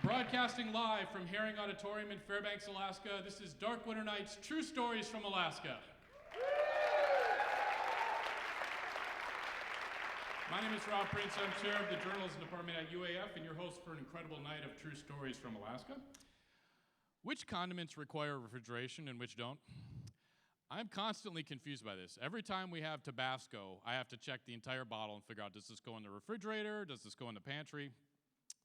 Broadcasting live from Herring Auditorium in Fairbanks, Alaska, this is Dark Winter Nights, True Stories from Alaska. My name is Rob Prince. I'm chair of the journalism department at UAF and your host for an incredible night of True Stories from Alaska. Which condiments require refrigeration and which don't? I'm constantly confused by this. Every time we have Tabasco, I have to check the entire bottle and figure out, does this go in the refrigerator? Does this go in the pantry?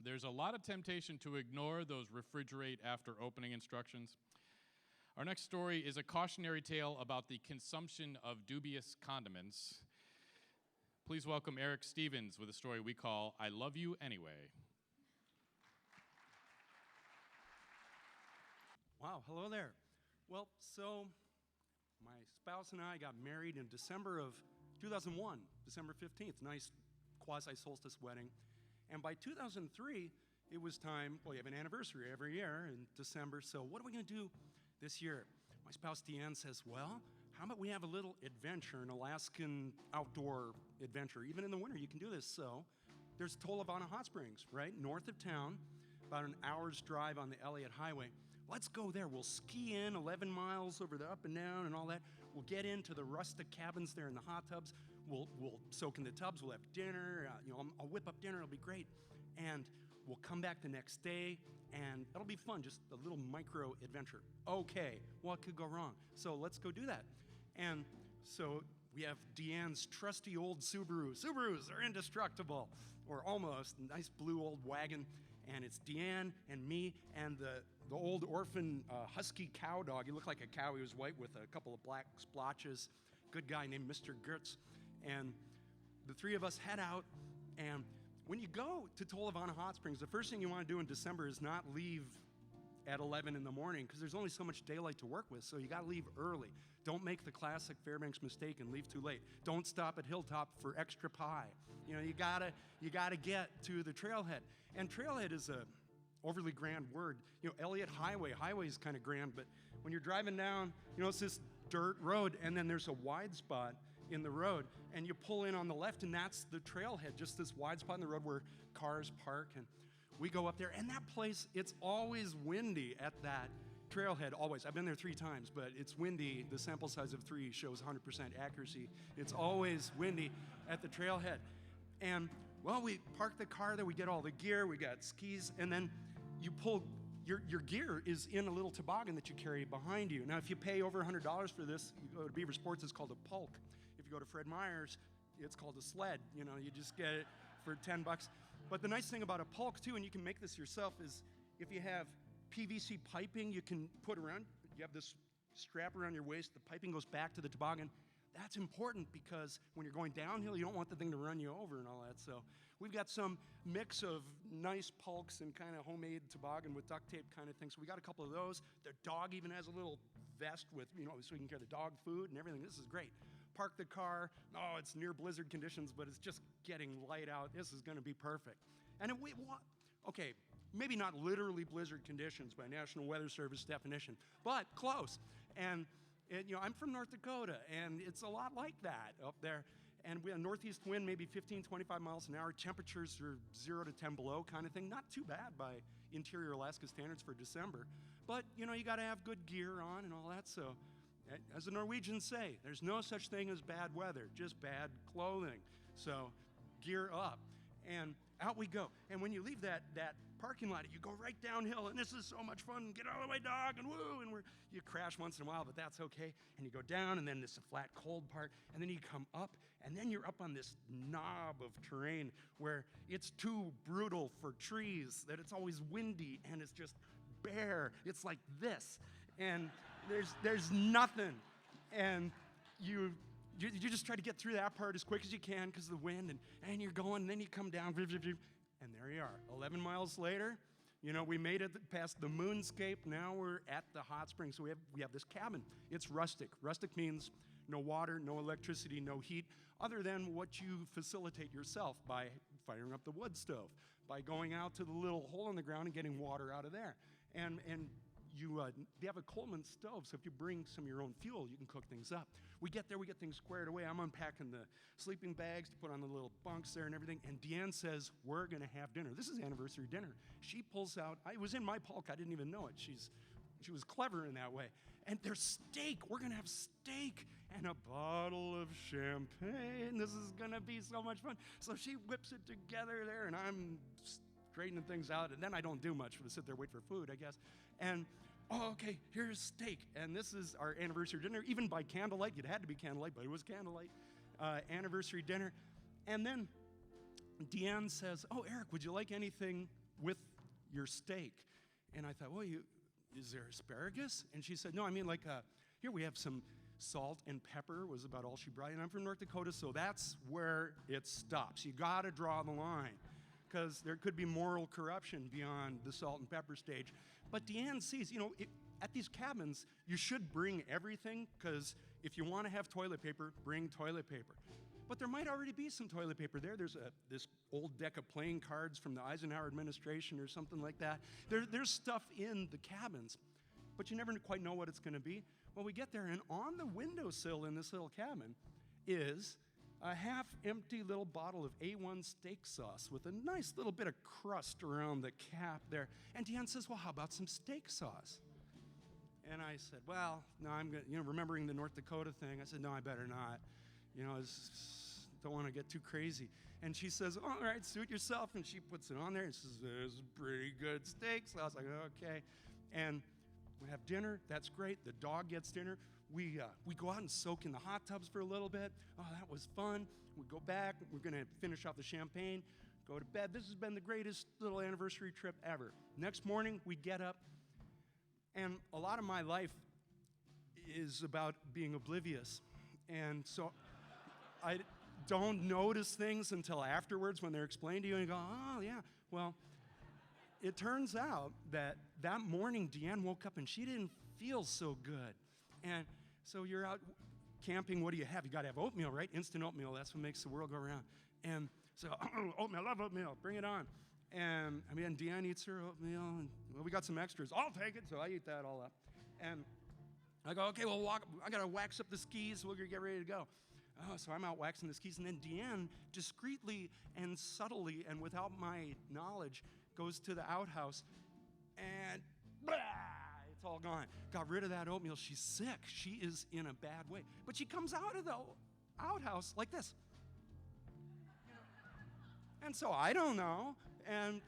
There's a lot of temptation to ignore those refrigerate after opening instructions. Our next story is a cautionary tale about the consumption of dubious condiments. Please welcome Eric Stevens with a story we call I Love You Anyway. Wow, hello there. Well, so my spouse and I got married in December of 2001, December 15th, nice quasi-solstice wedding. And by 2003, it was time, well, you have an anniversary every year in December, so what are we gonna do this year? My spouse Deanne says, well, how about we have a little adventure, an Alaskan outdoor adventure. Even in the winter, you can do this. So there's Tolovana Hot Springs, right, north of town, about an hour's drive on the Elliott Highway. Let's go there. We'll ski in 11 miles over the up and down and all that. We'll get into the rustic cabins there in the hot tubs. We'll soak in the tubs. We'll have dinner. I'll whip up dinner. It'll be great. And we'll come back the next day, and it'll be fun, just a little micro adventure. Okay, what could go wrong? So let's go do that. And so we have Deanne's trusty old Subaru. Subarus are indestructible, or almost. Nice blue old wagon. And it's Deanne and me and the old orphan husky cow dog. He looked like a cow. He was white with a couple of black splotches. Good guy named Mr. Gertz. And the three of us head out. And when you go to Tolovana Hot Springs, the first thing you want to do in December is not leave at 11 in the morning because there's only so much daylight to work with, so you got to leave early. Don't make the classic Fairbanks mistake and leave too late. Don't stop at Hilltop for extra pie. You gotta get to the trailhead. And trailhead is a overly grand word. Elliott Highway is kind of grand, but when you're driving down, it's this dirt road, and then there's a wide spot in the road, and you pull in on the left, and that's the trailhead, just this wide spot in the road where cars park, and we go up there, and that place, it's always windy at that trailhead, always. I've been there 3 times, but it's windy. The sample size of 3 shows 100% accuracy. It's always windy at the trailhead. And, well, we park the car there, we get all the gear, we got skis, and then you pull, your gear is in a little toboggan that you carry behind you. Now, if you pay over $100 for this, you go to Beaver Sports, it's called a pulk. If you go to Fred Meyer's, it's called a sled. You just get it for $10. But the nice thing about a pulk too, and you can make this yourself, is if you have PVC piping you can put around, you have this strap around your waist, the piping goes back to the toboggan. That's important because when you're going downhill, you don't want the thing to run you over and all that. So we've got some mix of nice pulks and kind of homemade toboggan with duct tape kind of thing. So we got a couple of those. The dog even has a little vest with, so we can carry the dog food and everything. This is great. Park the car. Oh, it's near blizzard conditions, but it's just getting light out. This is going to be perfect. And okay, maybe not literally blizzard conditions by National Weather Service definition, but close. And I'm from North Dakota, and it's a lot like that up there. And we have a northeast wind, maybe 15, 25 miles an hour. Temperatures are 0 to 10 below kind of thing. Not too bad by interior Alaska standards for December. But, you got to have good gear on and all that. So, as the Norwegians say, there's no such thing as bad weather, just bad clothing. So, gear up. And out we go. And when you leave that parking lot, you go right downhill, and this is so much fun. Get out of the way, dog, and woo! And you crash once in a while, but that's okay. And you go down, and then this flat, cold part, and then you come up, and then you're up on this knob of terrain where it's too brutal for trees, that it's always windy, and it's just bare. It's like this, and there's nothing. And you just try to get through that part as quick as you can because of the wind, and you're going, and then you come down, and there you are. 11 miles later, we made it past the moonscape. Now we're at the hot springs. So we have this cabin. It's rustic. Rustic means no water, no electricity, no heat, other than what you facilitate yourself by firing up the wood stove, by going out to the little hole in the ground and getting water out of there. And they have a Coleman stove, so if you bring some of your own fuel, you can cook things up. We get there, we get things squared away. I'm unpacking the sleeping bags to put on the little bunks there and everything, and Deanne says, we're going to have dinner. This is anniversary dinner. She pulls out, it was in my Polk, I didn't even know it. She was clever in that way. And there's steak. We're going to have steak and a bottle of champagne. This is going to be so much fun. So she whips it together there, and I'm straightening things out. And then I don't do much but sit there, wait for food, I guess. And, okay, here's steak. And this is our anniversary dinner, even by candlelight. It had to be candlelight, but it was candlelight. Anniversary dinner. And then Deanne says, oh, Eric, would you like anything with your steak? And I thought, well, is there asparagus? And she said, no, I mean, like, here we have some salt and pepper was about all she brought. And I'm from North Dakota, so that's where it stops. You got to draw the line, because there could be moral corruption beyond the salt and pepper stage. But Deanne sees, at these cabins, you should bring everything, because if you want to have toilet paper, bring toilet paper. But there might already be some toilet paper there. There's this old deck of playing cards from the Eisenhower administration or something like that. There's stuff in the cabins, but you never quite know what it's going to be. Well, we get there, and on the windowsill in this little cabin is a half-empty little bottle of A1 steak sauce with a nice little bit of crust around the cap there. And Deanne says, well, how about some steak sauce? And I said, well, no, I'm going to, remembering the North Dakota thing, I said, no, I better not. Don't want to get too crazy. And she says, all right, suit yourself. And she puts it on there and says, this is pretty good steak sauce. I go, okay. And we have dinner. That's great. The dog gets dinner. We go out and soak in the hot tubs for a little bit. Oh, that was fun. We go back. We're going to finish off the champagne, go to bed. This has been the greatest little anniversary trip ever. Next morning, we get up. And a lot of my life is about being oblivious. And so I don't notice things until afterwards when they're explained to you, and you go, oh, yeah. Well, it turns out that morning, Deanne woke up, and she didn't feel so good. And so you're out camping. What do you have? You got to have oatmeal, right? Instant oatmeal. That's what makes the world go around. And so, oatmeal, I love oatmeal. Bring it on. And, Deanne eats her oatmeal, and well, we got some extras. I'll take it. So I eat that all up. And I go, okay, well, I got to wax up the skis. We're going to get ready to go. Oh, so I'm out waxing the skis, and then Deanne discreetly and subtly and without my knowledge goes to the outhouse, and blah, it's all gone. Got rid of that oatmeal. She's sick. She is in a bad way. But she comes out of the outhouse like this. And so I don't know. And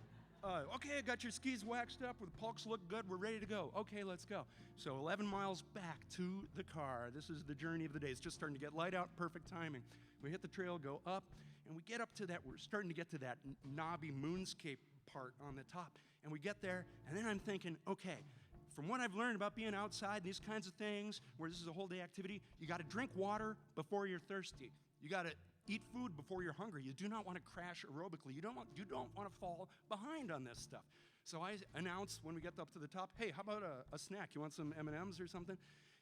okay, I got your skis waxed up. The pulks look good. We're ready to go. Okay, let's go. So 11 miles back to the car. This is the journey of the day. It's just starting to get light out. Perfect timing. We hit the trail, go up, and we get up to that. We're starting to get to that knobby moonscape part on the top. And we get there, and then I'm thinking, okay, from what I've learned about being outside, these kinds of things, where this is a whole day activity, you got to drink water before you're thirsty. You got to eat food before you're hungry. You do not want to crash aerobically. You don't want to fall behind on this stuff. So I announce when we get up to the top, hey, how about a snack? You want some M&Ms or something?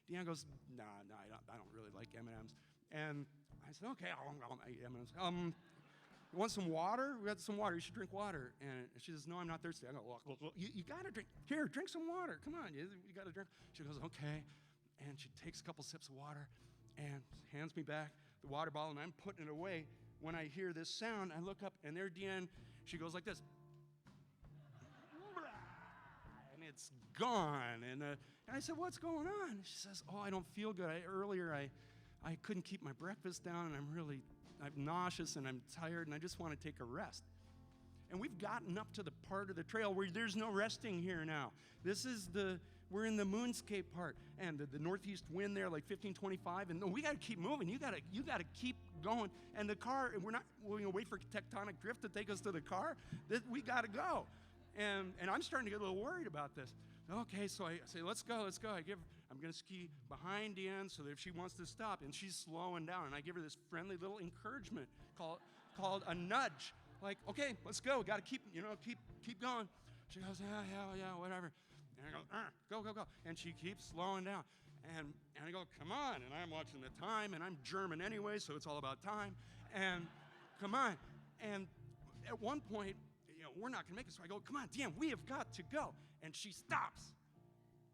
Deanne goes, nah, I don't really like M&Ms. And I said, okay, I'll eat M&Ms. You want some water? We got some water. You should drink water. And she says, no, I'm not thirsty. I go, well, you got to drink. Here, drink some water. Come on, you got to drink. She goes, okay. And she takes a couple sips of water and hands me back the water bottle, and I'm putting it away. When I hear this sound, I look up, and there Deanne, she goes like this. And it's gone. And I said, what's going on? She says, oh, I don't feel good. Earlier, I couldn't keep my breakfast down, and I'm nauseous, and I'm tired, and I just want to take a rest. And we've gotten up to the part of the trail where there's no resting here now. We're in the moonscape part, and the northeast wind there, like 15, 25, and we got to keep moving. You got to keep going. And the car, we're not going to wait for tectonic drift to take us to the car. We got to go. And I'm starting to get a little worried about this. Okay, so I say, let's go. I'm going to ski behind Deanne so that if she wants to stop, and she's slowing down, and I give her this friendly little encouragement called a nudge. Like, okay, let's go. Got to keep going. She goes, yeah, whatever. And I go, go. And she keeps slowing down. And I go, come on. And I'm watching the time, and I'm German anyway, so it's all about time. And come on. And at one point, we're not going to make it. So I go, come on, Deanne, we have got to go. And she stops.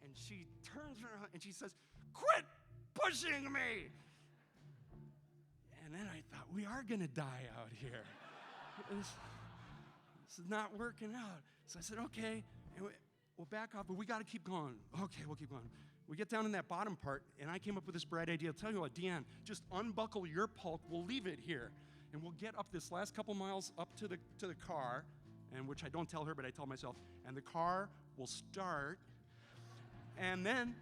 And she turns around and she says, "Quit pushing me!" And then I thought, we are going to die out here. This is not working out. So I said, okay, and we'll back off, but we got to keep going. Okay, we'll keep going. We get down in that bottom part, and I came up with this bright idea. I'll tell you what, Deanne, just unbuckle your pulk. We'll leave it here, and we'll get up this last couple miles up to the car, and which I don't tell her, but I tell myself, and the car will start. And then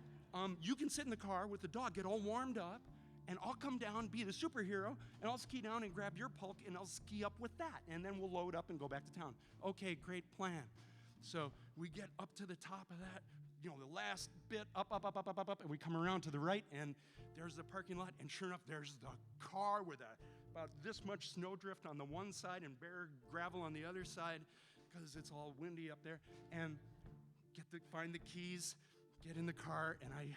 you can sit in the car with the dog, get all warmed up, and I'll come down, be the superhero, and I'll ski down and grab your pulk, and I'll ski up with that. And then we'll load up and go back to town. Okay, great plan. So we get up to the top of that, the last bit, up, and we come around to the right, and there's the parking lot, and sure enough, there's the car with about this much snowdrift on the one side and bare gravel on the other side, because it's all windy up there, and find the keys, get in the car, and I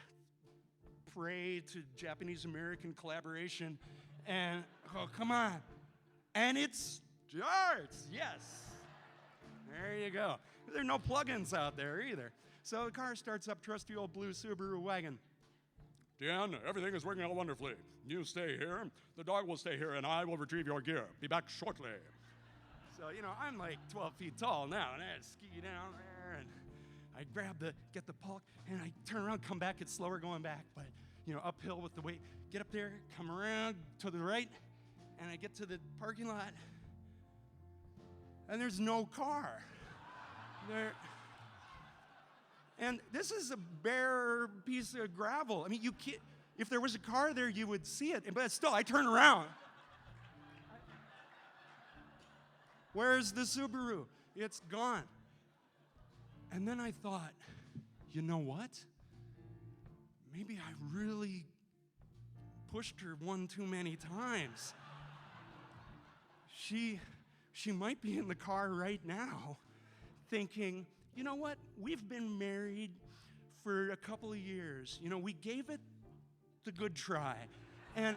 pray to Japanese-American collaboration, and, oh, come on. And it starts, yes. There you go. There are no plugins out there either. So the car starts up, trusty old blue Subaru wagon. "Deanne, everything is working out wonderfully. You stay here, the dog will stay here, and I will retrieve your gear. Be back shortly." So, I'm like 12 feet tall now, and I ski down there, and I get the pulk, and I turn around, come back, it's slower going back, but, uphill with the weight. Get up there, come around to the right, and I get to the parking lot, and there's no car. And this is a bare piece of gravel. I mean, if there was a car there, you would see it, but still, I turn around. Where's the Subaru? It's gone. And then I thought, you know what? Maybe I really pushed her one too many times. She might be in the car right now thinking, you know what? We've been married for a couple of years. We gave it the good try. And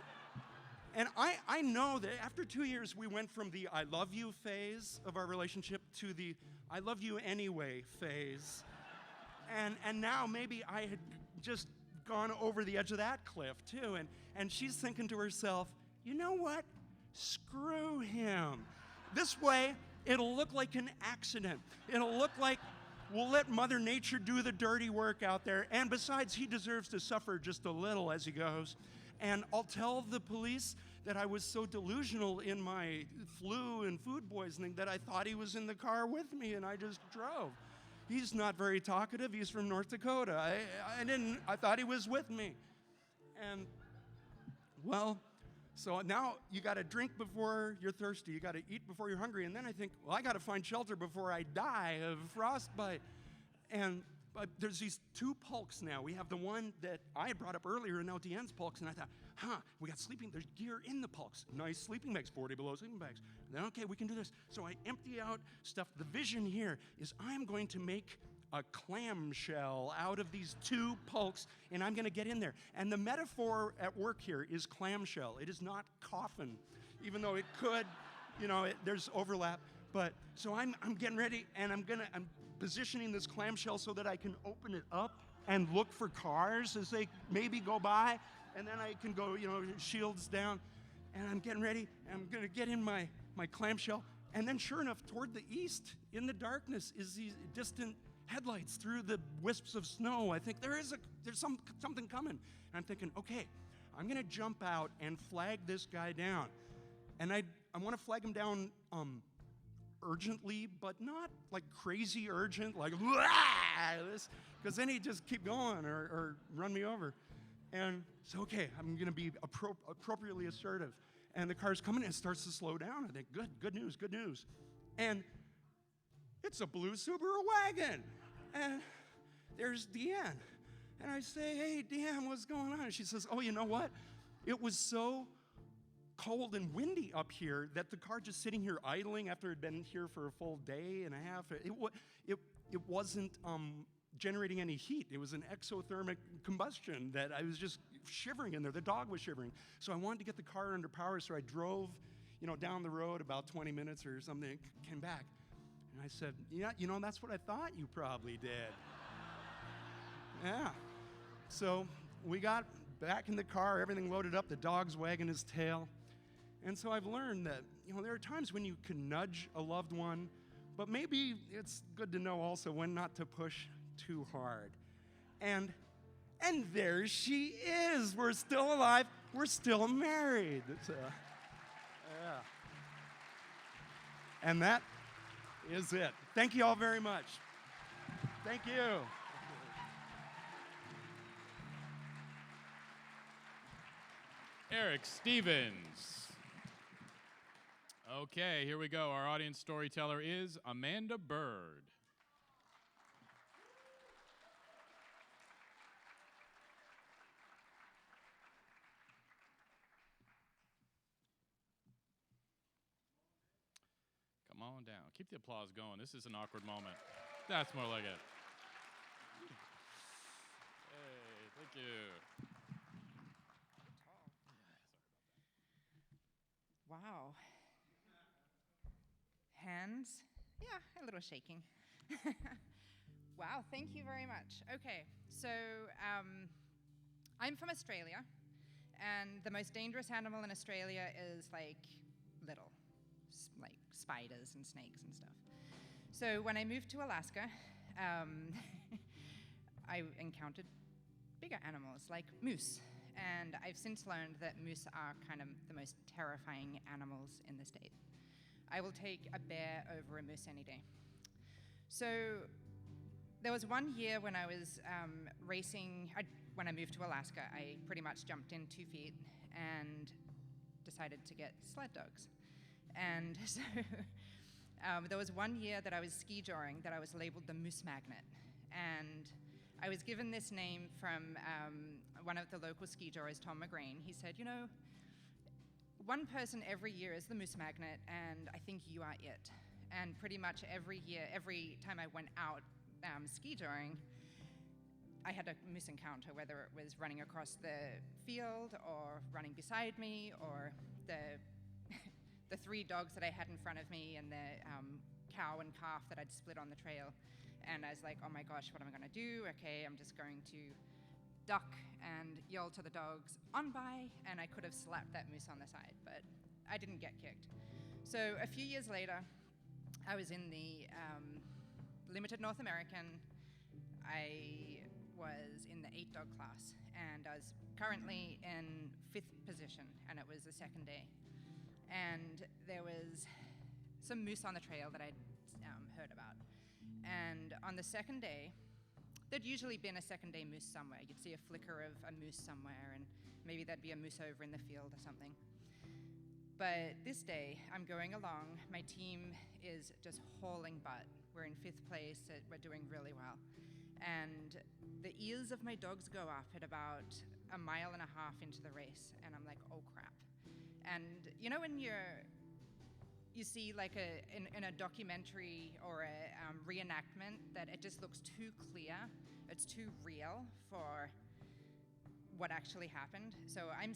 I know that after 2 years, we went from the I love you phase of our relationship to the I love you anyway phase. And now maybe I had just gone over the edge of that cliff too. And she's thinking to herself, you know what? Screw him. This way, it'll look like an accident. It'll look like we'll let Mother Nature do the dirty work out there. And besides, he deserves to suffer just a little as he goes. And I'll tell the police that I was so delusional in my flu and food poisoning that I thought he was in the car with me, and I just drove. He's not very talkative. He's from North Dakota. I thought he was with me. And, well, so now you got to drink before you're thirsty. You got to eat before you're hungry. And then I think, well, I got to find shelter before I die of frostbite. But there's these two pulks now. We have the one that I had brought up earlier, and now Deanne's pulks. And I thought, we got there's gear in the pulks. Nice sleeping bags, 40 below sleeping bags. And then, okay, we can do this. So I empty out stuff. The vision here is I'm going to make a clamshell out of these two pulks, and I'm going to get in there. And the metaphor at work here is clamshell. It is not coffin, even though it could, there's overlap. But so I'm getting ready, and I'm positioning this clamshell so that I can open it up and look for cars as they maybe go by, and then I can go, shields down, and I'm getting ready, and I'm going to get in my clamshell, and then sure enough, toward the east, in the darkness, is these distant headlights through the wisps of snow. I think there's something coming, and I'm thinking, okay, I'm going to jump out and flag this guy down, and I want to flag him down urgently, but not like crazy urgent, like this, because then he'd just keep going or run me over. And so, okay, I'm going to be appropriately assertive. And the car's coming and it starts to slow down. I think, good news. And it's a blue Subaru wagon. And there's Deanne. And I say, hey, Deanne, what's going on? And she says, oh, you know what? It was so cold and windy up here that the car just sitting here idling after it had been here for a full day and a half, it wasn't generating any heat. It was an exothermic combustion that I was just shivering in there. The dog was shivering. So I wanted to get the car under power, so I drove, down the road about 20 minutes or something, came back. And I said, yeah, that's what I thought you probably did. Yeah. So we got back in the car, everything loaded up, the dog's wagging his tail. And so I've learned that, there are times when you can nudge a loved one, but maybe it's good to know also when not to push too hard. And there she is. We're still alive. We're still married. Yeah. And that is it. Thank you all very much. Thank you. Eric Stevens. Okay, here we go. Our audience storyteller is Amanda Byrd. Come on down. Keep the applause going. This is an awkward moment. That's more like it. Hey, thank you. Wow. Hands? Yeah, a little shaking. Wow, thank you very much. Okay, so I'm from Australia, and the most dangerous animal in Australia is like little, like spiders and snakes and stuff. So when I moved to Alaska, I encountered bigger animals like moose. And I've since learned that moose are kind of the most terrifying animals in the state. I will take a bear over a moose any day. So there was one year when I was racing, when I moved to Alaska, I pretty much jumped in 2 feet and decided to get sled dogs. And so there was one year that I was ski jawing that I was labeled the moose magnet. And I was given this name from one of the local ski jawers, Tom McGrain. He said, one person every year is the moose magnet, and I think you are it. And pretty much every year, every time I went out ski jawing, I had a moose encounter, whether it was running across the field or running beside me, or the 3 dogs that I had in front of me and the cow and calf that I'd split on the trail. And I was like, oh my gosh, what am I going to do? Okay, I'm just going to duck and yell to the dogs, on by, and I could have slapped that moose on the side, but I didn't get kicked. So a few years later, I was in the Limited North American. I was in the 8-dog class, and I was currently in 5th position, and it was the second day. And there was some moose on the trail that I'd heard about. And on the second day, there'd usually been a second day moose somewhere. You'd see a flicker of a moose somewhere, and maybe there'd be a moose over in the field or something. But this day, I'm going along. My team is just hauling butt. We're in 5th place. We're doing really well. And the ears of my dogs go up at about 1.5 miles into the race, and I'm like, oh crap. And when you see like in a documentary or a reenactment that it just looks too clear, it's too real for what actually happened. So I'm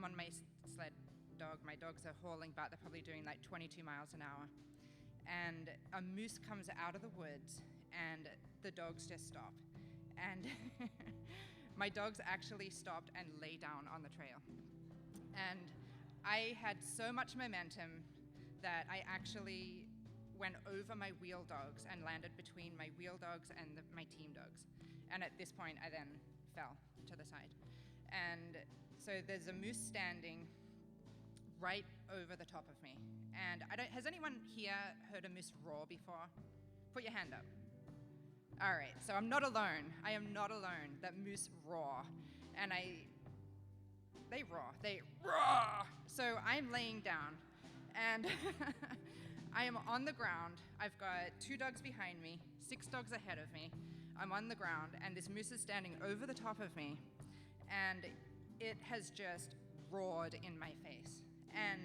on my sled dog. My dogs are hauling butt. They're probably doing like 22 miles an hour. And a moose comes out of the woods, and the dogs just stop. And my dogs actually stopped and lay down on the trail. And I had so much momentum that I actually went over my wheel dogs and landed between my wheel dogs and my team dogs. And at this point, I then fell to the side. And so there's a moose standing right over the top of me. And has anyone here heard a moose roar before? Put your hand up. All right, so I'm not alone. I am not alone. That moose roar. And they roar. So I'm laying down, and I am on the ground. I've got 2 dogs behind me, 6 dogs ahead of me. I'm on the ground, and this moose is standing over the top of me, and it has just roared in my face. And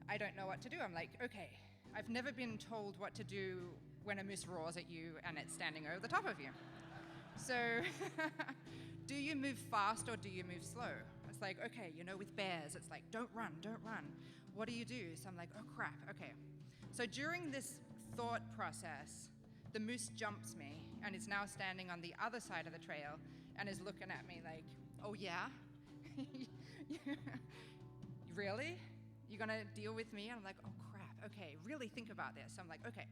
I don't know what to do. I'm like, okay, I've never been told what to do when a moose roars at you and it's standing over the top of you. So do you move fast or do you move slow? It's like, okay, with bears, it's like, don't run. What do you do? So I'm like, oh crap, okay. So during this thought process, the moose jumps me and is now standing on the other side of the trail and is looking at me like, oh yeah? Really? You're gonna deal with me? And I'm like, oh crap, okay, really think about this. I'm like, okay,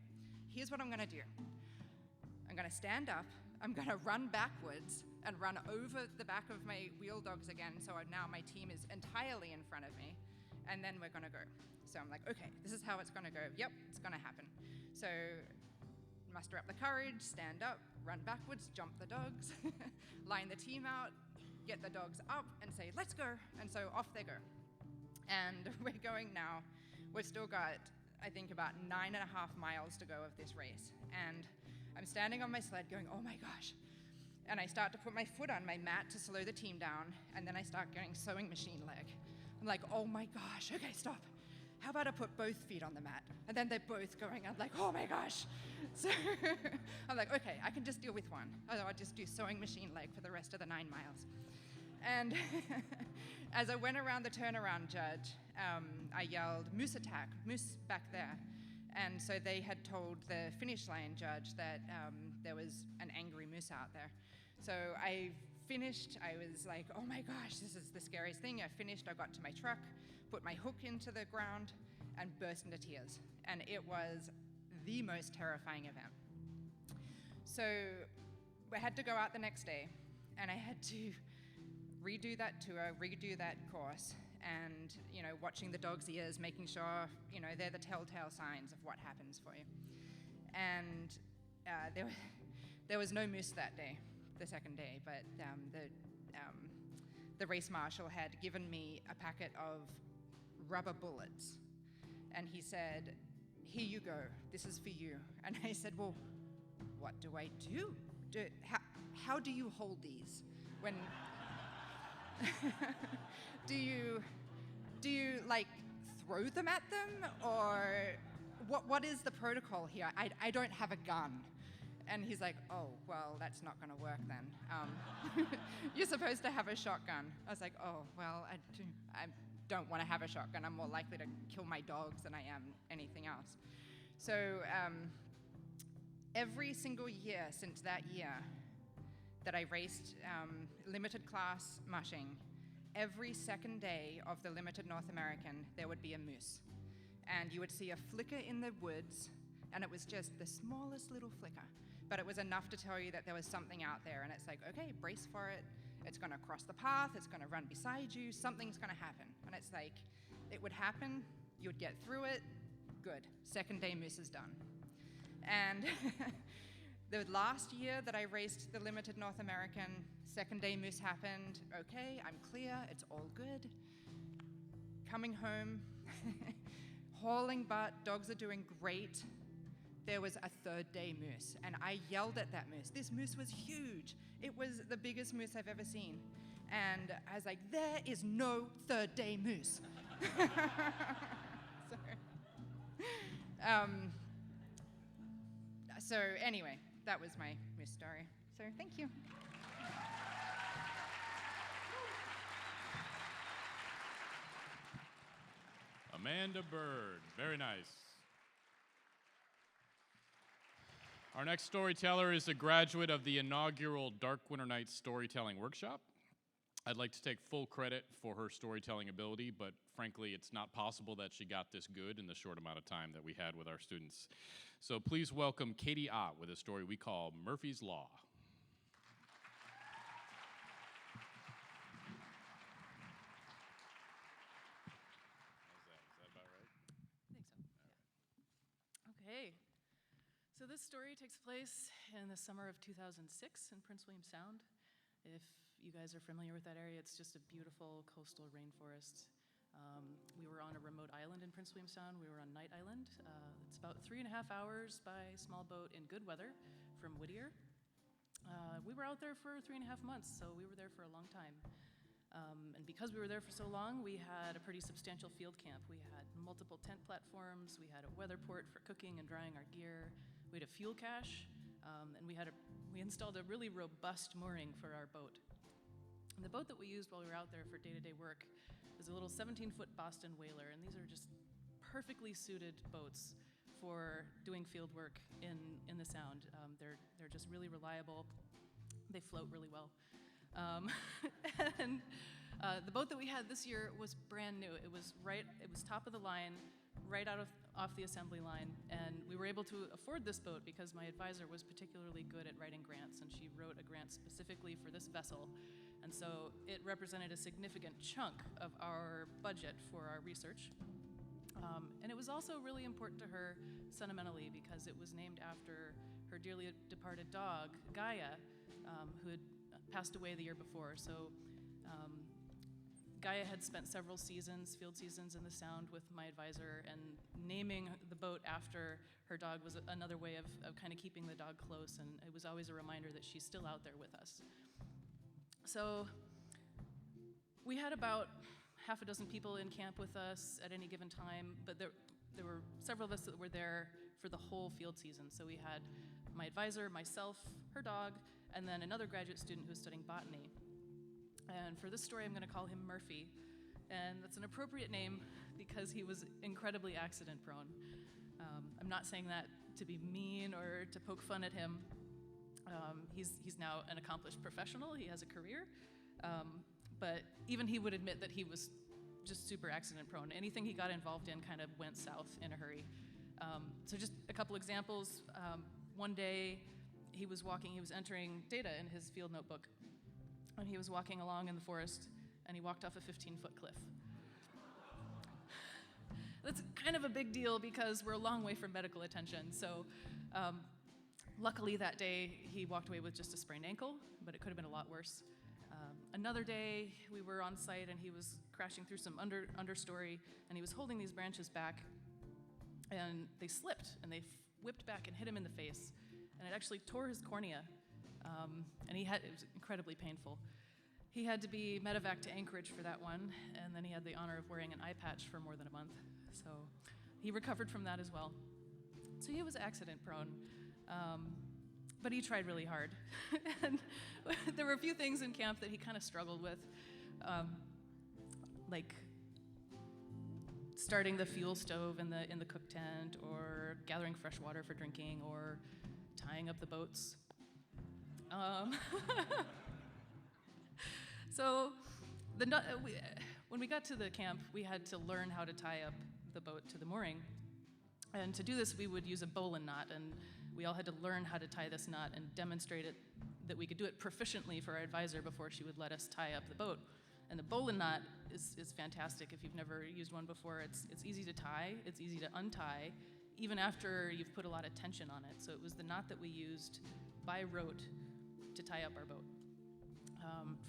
here's what I'm gonna do. I'm gonna stand up, I'm gonna run backwards and run over the back of my wheel dogs again, so now my team is entirely in front of me, and then we're gonna go. So I'm like, okay, this is how it's gonna go. Yep, it's gonna happen. So muster up the courage, stand up, run backwards, jump the dogs, line the team out, get the dogs up and say, let's go. And so off they go. And we're going now. We've still got, I think, about 9.5 miles to go of this race. And I'm standing on my sled going, oh my gosh. And I start to put my foot on my mat to slow the team down. And then I start going sewing machine leg. I'm like, oh my gosh, okay, stop. How about I put both feet on the mat? And then they're both going. I'm like, oh my gosh. So I'm like, okay, I can just deal with one. I'll just do sewing machine leg for the rest of the 9 miles. And as I went around the turnaround judge, I yelled, moose attack, moose back there. And so they had told the finish line judge that there was an angry moose out there. So I finished, I was like, oh my gosh, this is the scariest thing. I finished, I got to my truck, put my hook into the ground, and burst into tears. And it was the most terrifying event. So I had to go out the next day, and I had to redo that tour, redo that course, and, you know, watching the dog's ears, making sure, you know, they're the telltale signs of what happens for you. And there was no moose that day, the second day, but the race marshal had given me a packet of rubber bullets. And he said, here you go, this is for you. And I said, well, what do I do? How do you hold these? When do you like throw them at them, or what is the protocol here? I don't have a gun. And he's like, oh, well, that's not gonna work then. You're supposed to have a shotgun. I was like, oh, well, I don't want to have a shotgun. I'm more likely to kill my dogs than I am anything else. So every single year since that year that I raced limited class mushing, every second day of the limited North American, there would be a moose. And you would see a flicker in the woods, and it was just the smallest little flicker. But it was enough to tell you that there was something out there, and it's like, okay, brace for it. It's gonna cross the path, it's gonna run beside you, something's gonna happen. And it's like, it would happen, you would get through it, good. Second day moose is done. And the last year that I raced the limited North American, second day moose happened, okay, I'm clear, it's all good. Coming home, hauling butt, dogs are doing great. There was a third day moose, and I yelled at that moose. This moose was huge. It was the biggest moose I've ever seen. And I was like, there is no third day moose. So anyway, that was my moose story. So thank you. Amanda Byrd, very nice. Our next storyteller is a graduate of the inaugural Dark Winter Nights Storytelling Workshop. I'd like to take full credit for her storytelling ability, but frankly, it's not possible that she got this good in the short amount of time that we had with our students. So please welcome Kaiti Ott with a story we call Murphy's Law. Is that about right? I think so, yeah. Okay. So this story takes place in the summer of 2006 in Prince William Sound. If you guys are familiar with that area, it's just a beautiful coastal rainforest. We were on a remote island in Prince William Sound. We were on Knight Island. It's about 3.5 hours by small boat in good weather from Whittier. We were out there for 3.5 months, so we were there for a long time. And because we were there for so long, we had a pretty substantial field camp. We had multiple tent platforms. We had a weather port for cooking and drying our gear. We had a fuel cache, and we installed a really robust mooring for our boat. And the boat that we used while we were out there for day-to-day work is a little 17-foot Boston whaler, and these are just perfectly suited boats for doing field work in the Sound. They're just really reliable. They float really well. And the boat that we had this year was brand new. It was top of the line, right off the assembly line, and we were able to afford this boat because my advisor was particularly good at writing grants, and she wrote a grant specifically for this vessel, and so it represented a significant chunk of our budget for our research. And it was also really important to her sentimentally because it was named after her dearly departed dog, Gaia, who had passed away the year before. So Gaia had spent several field seasons in the Sound with my advisor, and naming the boat after her dog was another way of kind of keeping the dog close, and it was always a reminder that she's still out there with us. So we had about half a dozen people in camp with us at any given time, but there were several of us that were there for the whole field season. So we had my advisor, myself, her dog, and then another graduate student who was studying botany. And for this story, I'm going to call him Murphy, and that's an appropriate name because he was incredibly accident prone. I'm not saying that to be mean or to poke fun at him. He's now an accomplished professional. He has a career. But even he would admit that he was just super accident prone. Anything he got involved in kind of went south in a hurry. So just a couple examples. One day he was entering data in his field notebook, and he was walking along in the forest, and he walked off a 15-foot cliff. That's kind of a big deal because we're a long way from medical attention. So luckily that day he walked away with just a sprained ankle, but it could have been a lot worse. Another day, we were on site, and he was crashing through some understory, and he was holding these branches back, and they slipped, and they whipped back and hit him in the face, and it actually tore his cornea, and it was incredibly painful. He had to be medevaced to Anchorage for that one, and then he had the honor of wearing an eye patch for more than a month, so he recovered from that as well. So he was accident prone. But he tried really hard. And there were a few things in camp that he kind of struggled with, like starting the fuel stove in the cook tent, or gathering fresh water for drinking, or tying up the boats. So when we got to the camp, we had to learn how to tie up the boat to the mooring. And to do this, we would use a bowline knot, and we all had to learn how to tie this knot and demonstrate that we could do it proficiently for our advisor before she would let us tie up the boat. And the bowline knot is fantastic. If you've never used one before, it's easy to tie, it's easy to untie, even after you've put a lot of tension on it. So it was the knot that we used by rote to tie up our boat.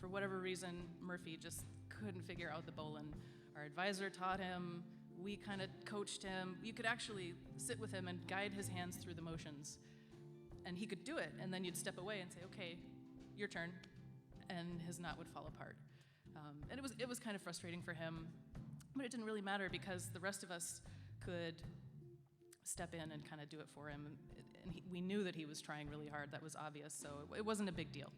For whatever reason, Murphy just couldn't figure out the bowline. Our advisor taught him. We kind of coached him. You could actually sit with him and guide his hands through the motions. And he could do it, and then you'd step away and say, okay, your turn, and his knot would fall apart. And it was kind of frustrating for him, but it didn't really matter because the rest of us could step in and kind of do it for him. And we knew that he was trying really hard. That was obvious, so it wasn't a big deal.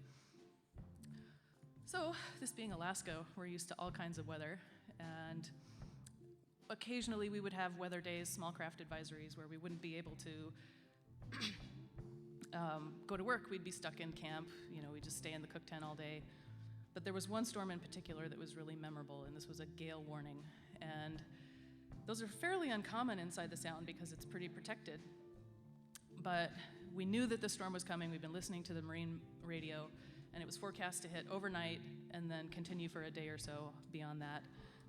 So, this being Alaska, we're used to all kinds of weather, and occasionally we would have weather days, small craft advisories, where we wouldn't be able to go to work. We'd be stuck in camp. We'd just stay in the cook tent all day. But there was one storm in particular that was really memorable, and this was a gale warning. And those are fairly uncommon inside the Sound because it's pretty protected. But we knew that the storm was coming. We'd been listening to the marine radio, and it was forecast to hit overnight and then continue for a day or so beyond that.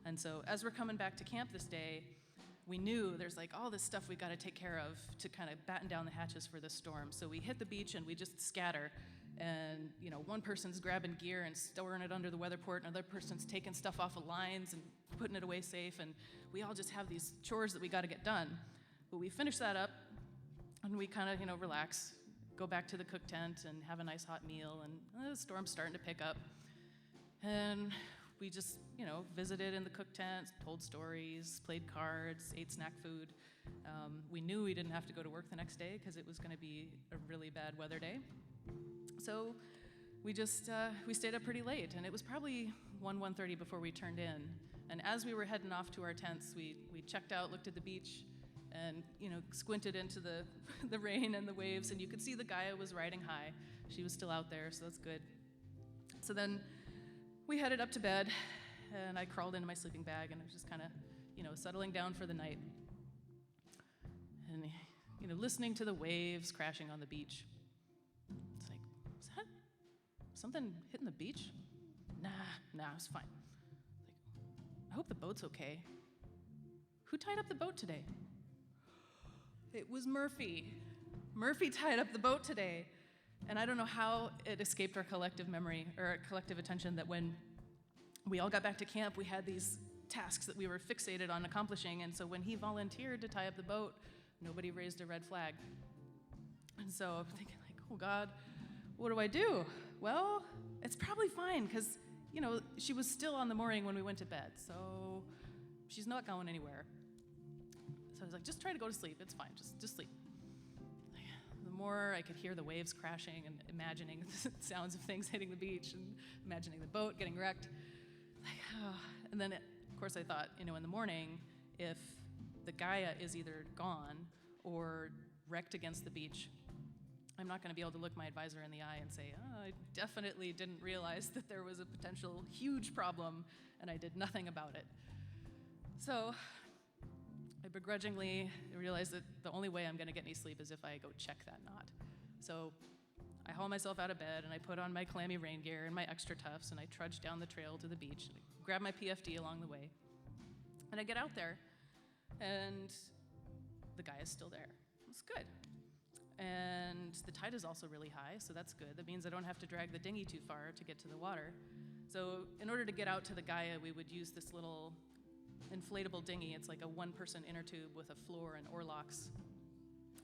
And so as we're coming back to camp this day, we knew there's like all this stuff we got to take care of to kind of batten down the hatches for this storm. So we hit the beach and we just scatter. And one person's grabbing gear and storing it under the weather port, another person's taking stuff off of lines and putting it away safe. And we all just have these chores that we got to get done. But we finish that up, and we kind of relax, go back to the cook tent and have a nice hot meal. And the storm's starting to pick up. And we just, visited in the cook tent, told stories, played cards, ate snack food. We knew we didn't have to go to work the next day because it was going to be a really bad weather day. So we just, we stayed up pretty late, and it was probably 1:30 before we turned in. And as we were heading off to our tents, we checked out, looked at the beach, and, squinted into the, the rain and the waves, and you could see the Gaia was riding high. She was still out there, so that's good. So then we headed up to bed, and I crawled into my sleeping bag, and I was just kind of, settling down for the night. And, listening to the waves crashing on the beach. It's like, is that something hitting the beach? Nah, it's fine. Like, I hope the boat's okay. Who tied up the boat today? It was Murphy. Murphy tied up the boat today. And I don't know how it escaped our collective memory, or our collective attention, that when we all got back to camp, we had these tasks that we were fixated on accomplishing. And so when he volunteered to tie up the boat, nobody raised a red flag. And so I'm thinking, like, oh God, what do I do? Well, it's probably fine, because, she was still on the mooring when we went to bed, so she's not going anywhere. So I was like, just try to go to sleep. It's fine. Just sleep. The more I could hear the waves crashing and imagining the sounds of things hitting the beach and imagining the boat getting wrecked. And then, of course, I thought, in the morning, if the Gaia is either gone or wrecked against the beach, I'm not going to be able to look my advisor in the eye and say, I definitely didn't realize that there was a potential huge problem and I did nothing about it. So I begrudgingly realized that the only way I'm going to get any sleep is if I go check that knot. So I haul myself out of bed, and I put on my clammy rain gear and my extra tufts, and I trudge down the trail to the beach, and I grab my PFD along the way. And I get out there, and the guy is still there. It's good. And the tide is also really high, so that's good. That means I don't have to drag the dinghy too far to get to the water. So in order to get out to the Gaia, we would use this little inflatable dinghy. It's like a one-person inner tube with a floor and oarlocks.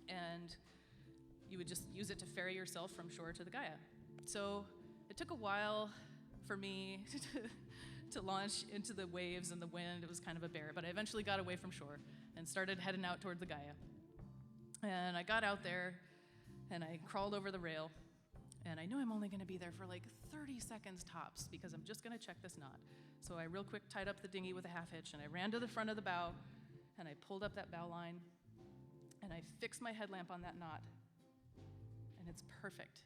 And you would just use it to ferry yourself from shore to the Gaia. So it took a while for me to launch into the waves and the wind. It was kind of a bear, but I eventually got away from shore and started heading out toward the Gaia. And I got out there, and I crawled over the rail, and I knew I'm only gonna be there for like 30 seconds tops, because I'm just gonna check this knot. So I real quick tied up the dinghy with a half hitch, and I ran to the front of the bow, and I pulled up that bow line, and I fixed my headlamp on that knot, and it's perfect.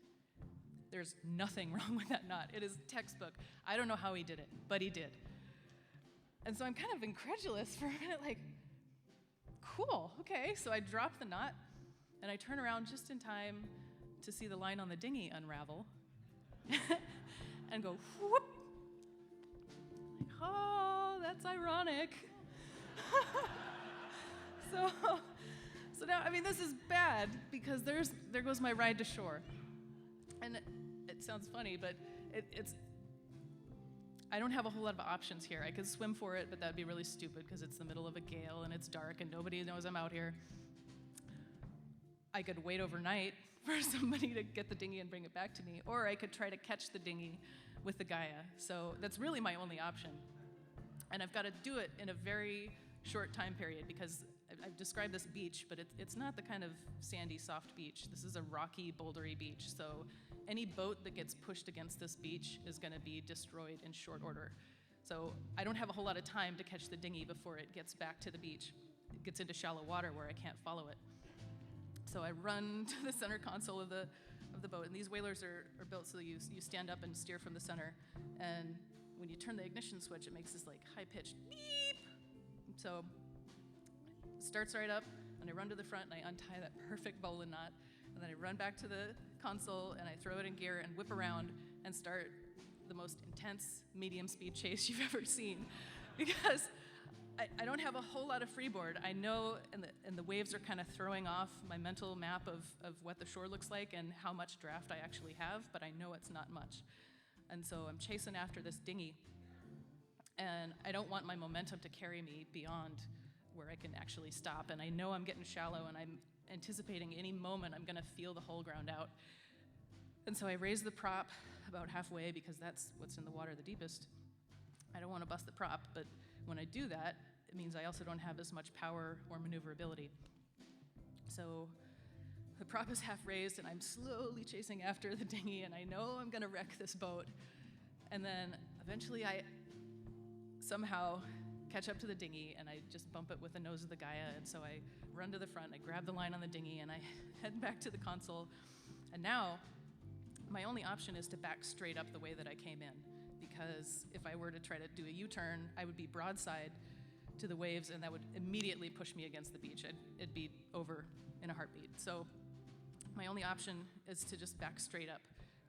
There's nothing wrong with that knot. It is textbook. I don't know how he did it, but he did. And so I'm kind of incredulous for a minute, like, cool, okay. So I drop the knot, and I turn around just in time to see the line on the dinghy unravel and go whoop. Like, oh, that's ironic. So now, I mean, this is bad, because there goes my ride to shore. And it sounds funny, but it's I don't have a whole lot of options here. I could swim for it, but that'd be really stupid, because it's the middle of a gale and it's dark and nobody knows I'm out here. I could wait overnight for somebody to get the dinghy and bring it back to me, or I could try to catch the dinghy with the Gaia. So that's really my only option. And I've got to do it in a very short time period, because I've described this beach, but it's not the kind of sandy, soft beach. This is a rocky, bouldery beach. So any boat that gets pushed against this beach is going to be destroyed in short order. So I don't have a whole lot of time to catch the dinghy before it gets back to the beach. It gets into shallow water where I can't follow it. So I run to the center console of the boat, and these whalers are built so you stand up and steer from the center. And when you turn the ignition switch, it makes this like high-pitched beep. So it starts right up, and I run to the front, and I untie that perfect bowline knot, and then I run back to the console, and I throw it in gear and whip around and start the most intense medium-speed chase you've ever seen, because I don't have a whole lot of freeboard. I know, and the waves are kind of throwing off my mental map of what the shore looks like and how much draft I actually have, but I know it's not much. And so I'm chasing after this dinghy, and I don't want my momentum to carry me beyond where I can actually stop. And I know I'm getting shallow, and I'm anticipating any moment I'm gonna feel the hull ground out. And so I raise the prop about halfway, because that's what's in the water the deepest. I don't wanna bust the prop, but when I do that, it means I also don't have as much power or maneuverability. So the prop is half raised, and I'm slowly chasing after the dinghy, and I know I'm gonna wreck this boat. And then eventually I somehow catch up to the dinghy, and I just bump it with the nose of the Gaia, and so I run to the front, I grab the line on the dinghy, and I head back to the console. And now, my only option is to back straight up the way that I came in, because if I were to try to do a U-turn, I would be broadside to the waves, and that would immediately push me against the beach. It'd be over in a heartbeat. So my only option is to just back straight up.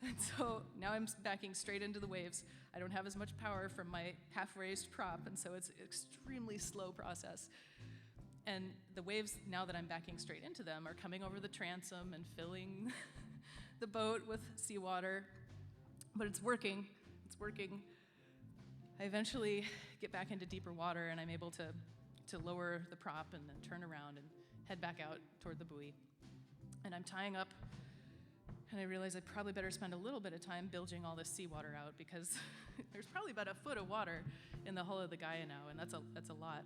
And so now I'm backing straight into the waves. I don't have as much power from my half-raised prop, and so it's an extremely slow process. And the waves, now that I'm backing straight into them, are coming over the transom and filling the boat with seawater. But it's working. It's working. I eventually get back into deeper water, and I'm able to lower the prop and then turn around and head back out toward the buoy. And I'm tying up, and I realize I probably better spend a little bit of time bilging all this seawater out, because there's probably about a foot of water in the hull of the Gaia now, and that's a lot.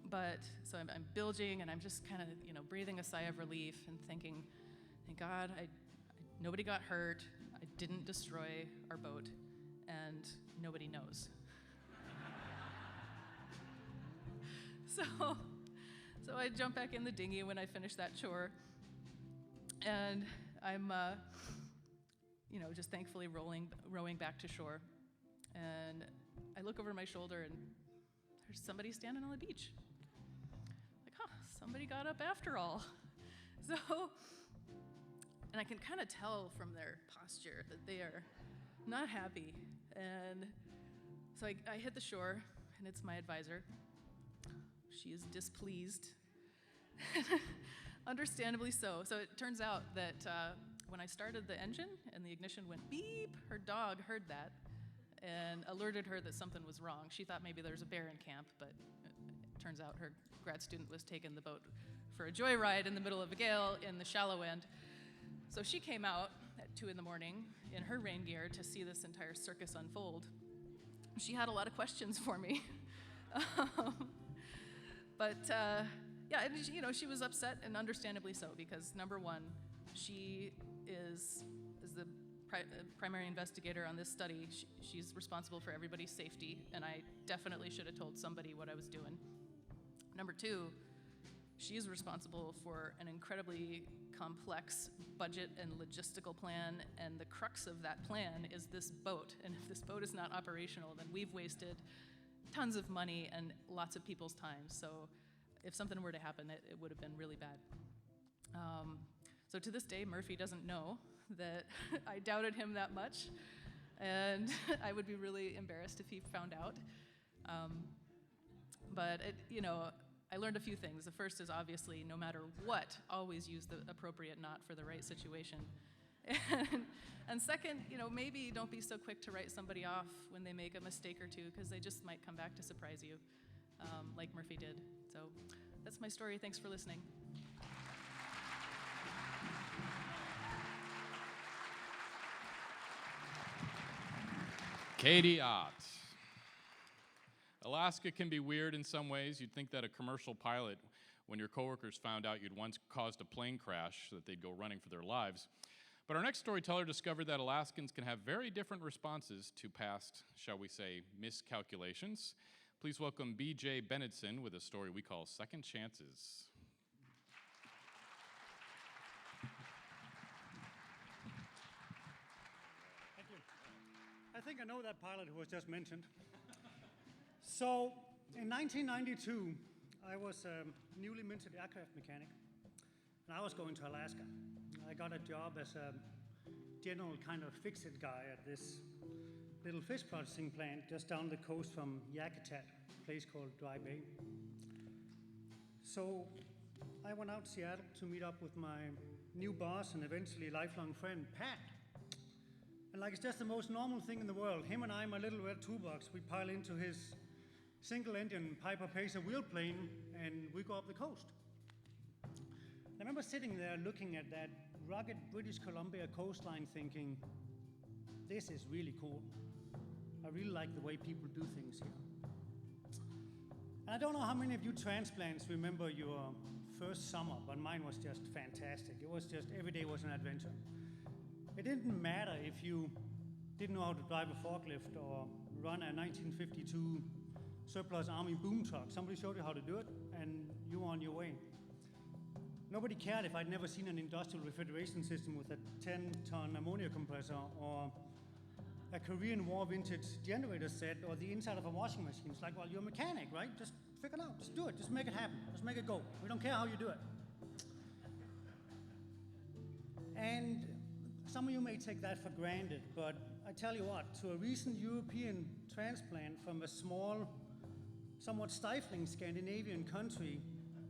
But so I'm bilging, and I'm just kind of breathing a sigh of relief and thinking, thank God, nobody got hurt. I didn't destroy our boat, and nobody knows. So I jump back in the dinghy when I finish that chore, and I'm, just thankfully rowing back to shore. And I look over my shoulder, and there's somebody standing on the beach. Like, somebody got up after all. And I can kind of tell from their posture that they are not happy. And so I hit the shore, and it's my advisor. She is displeased. Understandably so. So it turns out that when I started the engine and the ignition went beep, her dog heard that and alerted her that something was wrong. She thought maybe there was a bear in camp, but it turns out her grad student was taking the boat for a joyride in the middle of a gale in the shallow end. So she came out at 2 in the morning in her rain gear to see this entire circus unfold. She had a lot of questions for me. And she was upset, and understandably so, because number one, she is the primary investigator on this study. She's responsible for everybody's safety, and I definitely should have told somebody what I was doing. Number two, she is responsible for an incredibly complex budget and logistical plan, and the crux of that plan is this boat. And if this boat is not operational, then we've wasted tons of money and lots of people's time. So if something were to happen, it would have been really bad. So to this day, Murphy doesn't know that I doubted him that much, and I would be really embarrassed if he found out. I learned a few things. The first is obviously, no matter what, always use the appropriate knot for the right situation. And second, maybe don't be so quick to write somebody off when they make a mistake or two, because they just might come back to surprise you, like Murphy did. So that's my story. Thanks for listening. Kaiti Ott. Alaska can be weird in some ways. You'd think that a commercial pilot, when your coworkers found out you'd once caused a plane crash, that they'd go running for their lives. But our next storyteller discovered that Alaskans can have very different responses to past, shall we say, miscalculations. Please welcome B.J. Bennedsen with a story we call Second Chances. Thank you. I think I know that pilot who was just mentioned. So, in 1992, I was a newly minted aircraft mechanic, and I was going to Alaska. I got a job as a general kind of fix-it guy at this little fish processing plant just down the coast from Yakutat, a place called Dry Bay. So I went out to Seattle to meet up with my new boss and eventually lifelong friend, Pat. And like it's just the most normal thing in the world, him and I, my little red toolbox, we pile into his single-engine Piper Pacer wheelplane, and we go up the coast. I remember sitting there looking at that rugged British Columbia coastline thinking, this is really cool. I really like the way people do things here. And I don't know how many of you transplants remember your first summer, but mine was just fantastic. It was just, every day was an adventure. It didn't matter if you didn't know how to drive a forklift or run a 1952 surplus army boom truck. Somebody showed you how to do it, and you were on your way. Nobody cared if I'd never seen an industrial refrigeration system with a 10-ton ammonia compressor, or a Korean War vintage generator set, or the inside of a washing machine. It's like, well, you're a mechanic, right? Just figure it out. Just do it. Just make it happen. Just make it go. We don't care how you do it. And some of you may take that for granted, but I tell you what, to a recent European transplant from a small, somewhat stifling Scandinavian country,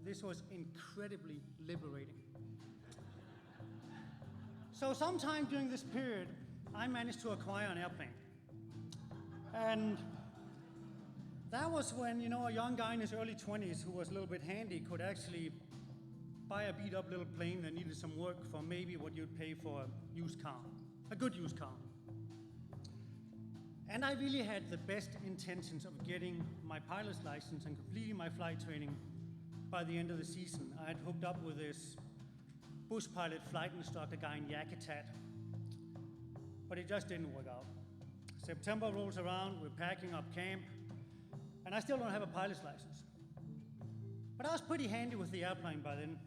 this was incredibly liberating. So sometime during this period, I managed to acquire an airplane. And that was when, a young guy in his early 20s who was a little bit handy could actually buy a beat up little plane that needed some work for maybe what you'd pay for a used car, a good used car. And I really had the best intentions of getting my pilot's license and completing my flight training by the end of the season. I had hooked up with this bush pilot flight instructor guy in Yakutat, but it just didn't work out. September rolls around, we're packing up camp, and I still don't have a pilot's license. But I was pretty handy with the airplane by then.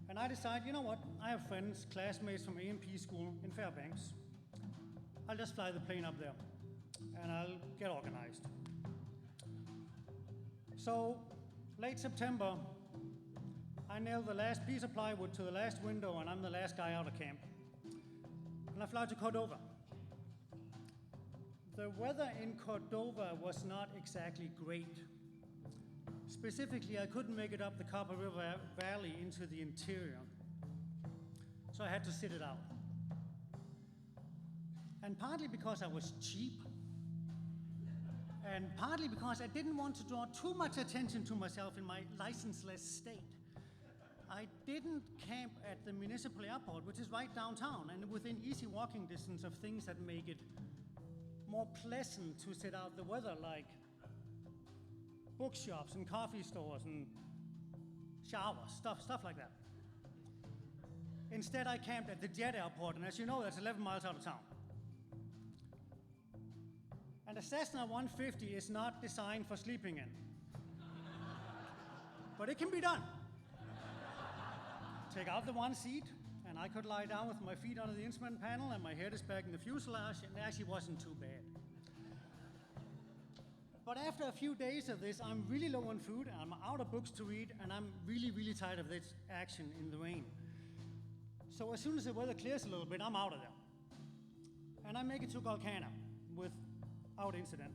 And I decided, you know what, I have friends, classmates from A&P school in Fairbanks. I'll just fly the plane up there, and I'll get organized. So, late September, I nailed the last piece of plywood to the last window, and I'm the last guy out of camp. And I fly to Cordova. The weather in Cordova was not exactly great. Specifically, I couldn't make it up the Copper River Valley into the interior. So I had to sit it out. And partly because I was cheap, and partly because I didn't want to draw too much attention to myself in my licenseless state, I didn't camp at the municipal airport, which is right downtown and within easy walking distance of things that make it more pleasant to sit out the weather, like bookshops and coffee stores and showers, stuff like that. Instead, I camped at the Jet Airport, and as you know, that's 11 miles out of town. And a Cessna 150 is not designed for sleeping in. But it can be done. Take out the one seat, and I could lie down with my feet under the instrument panel and my head is back in the fuselage, and it actually wasn't too bad. But after a few days of this, I'm really low on food, and I'm out of books to read, and I'm really, really tired of this action in the rain. So as soon as the weather clears a little bit, I'm out of there. And I make it to Golcana without incident.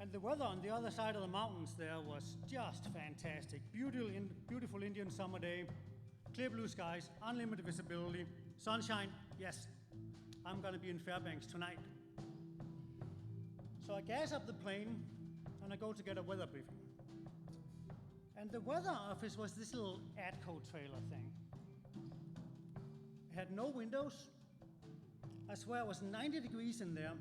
And the weather on the other side of the mountains there was just fantastic. Beautiful Indian summer day, clear blue skies, unlimited visibility, sunshine. Yes, I'm gonna be in Fairbanks tonight. So I gas up the plane and I go to get a weather briefing. And the weather office was this little ATCO trailer thing. It had no windows. I swear it was 90 degrees in there.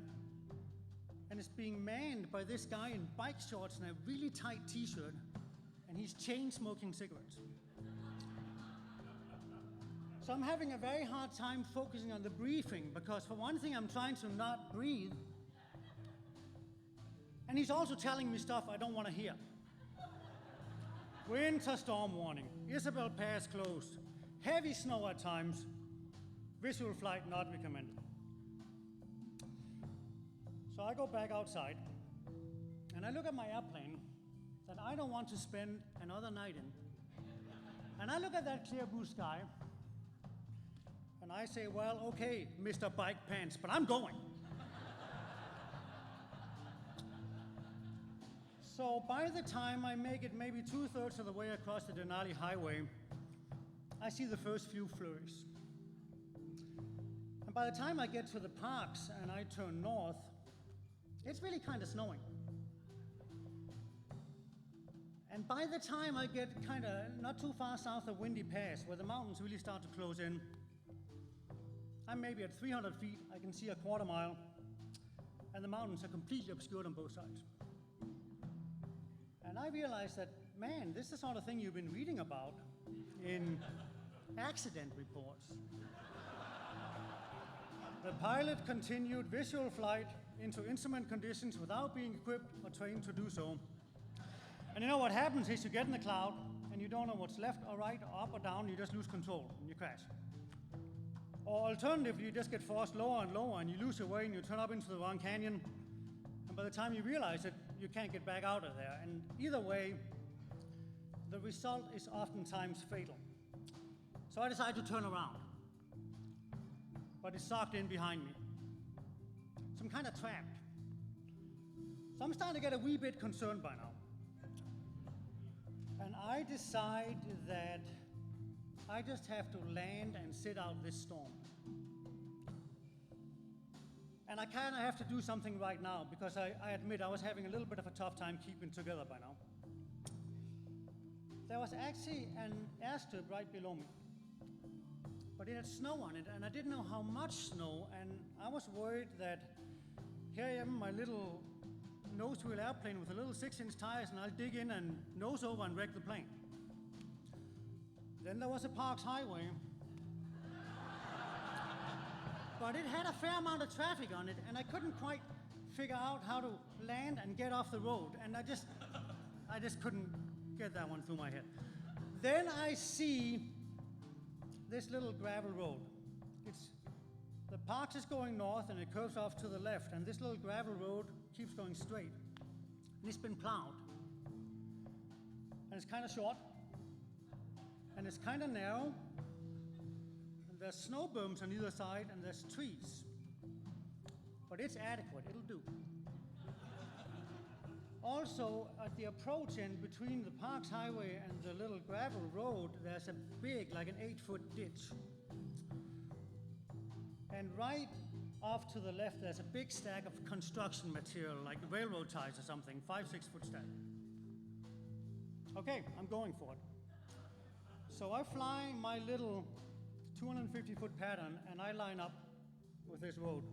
And it's being manned by this guy in bike shorts and a really tight t-shirt, and he's chain smoking cigarettes. So I'm having a very hard time focusing on the briefing because for one thing, I'm trying to not breathe. And he's also telling me stuff I don't want to hear. Winter storm warning, Isabel Pass closed, heavy snow at times, visual flight not recommended. So I go back outside, and I look at my airplane that I don't want to spend another night in. And I look at that clear blue sky, and I say, well, okay, Mr. Bike Pants, but I'm going. So by the time I make it maybe 2/3 of the way across the Denali Highway, I see the first few flurries. And by the time I get to the parks and I turn north, it's really kind of snowing. And by the time I get kind of not too far south of Windy Pass, where the mountains really start to close in, I'm maybe at 300 feet, I can see a quarter mile, and the mountains are completely obscured on both sides. And I realized that, man, this is the sort of thing you've been reading about in accident reports. The pilot continued visual flight, into instrument conditions without being equipped or trained to do so. And you know what happens is you get in the cloud and you don't know what's left or right or up or down, you just lose control and you crash. Or alternatively, you just get forced lower and lower and you lose your way and you turn up into the wrong canyon. And by the time you realize it, you can't get back out of there. And either way, the result is oftentimes fatal. So I decided to turn around, but it's socked in behind me. So I'm kind of trapped. So I'm starting to get a wee bit concerned by now. And I decide that I just have to land and sit out this storm. And I kind of have to do something right now because I admit I was having a little bit of a tough time keeping together by now. There was actually an airstrip right below me, but it had snow on it, and I didn't know how much snow, and I was worried that here I am, my little nose-wheel airplane with a little 6-inch tires, and I'll dig in and nose over and wreck the plane. Then there was a Parks Highway, but it had a fair amount of traffic on it, and I couldn't quite figure out how to land and get off the road, and I just couldn't get that one through my head. Then I see this little gravel road. The park is going north and it curves off to the left, and this little gravel road keeps going straight. And it's been plowed. And it's kind of short. And it's kind of narrow. And there's snow berms on either side, and there's trees. But it's adequate, it'll do. Also, at the approach end between the Parks Highway and the little gravel road, there's a big, like an 8-foot ditch. And right off to the left, there's a big stack of construction material, like railroad ties or something, 5-6-foot stack. Okay, I'm going for it. So I fly my little 250-foot pattern, and I line up with this road.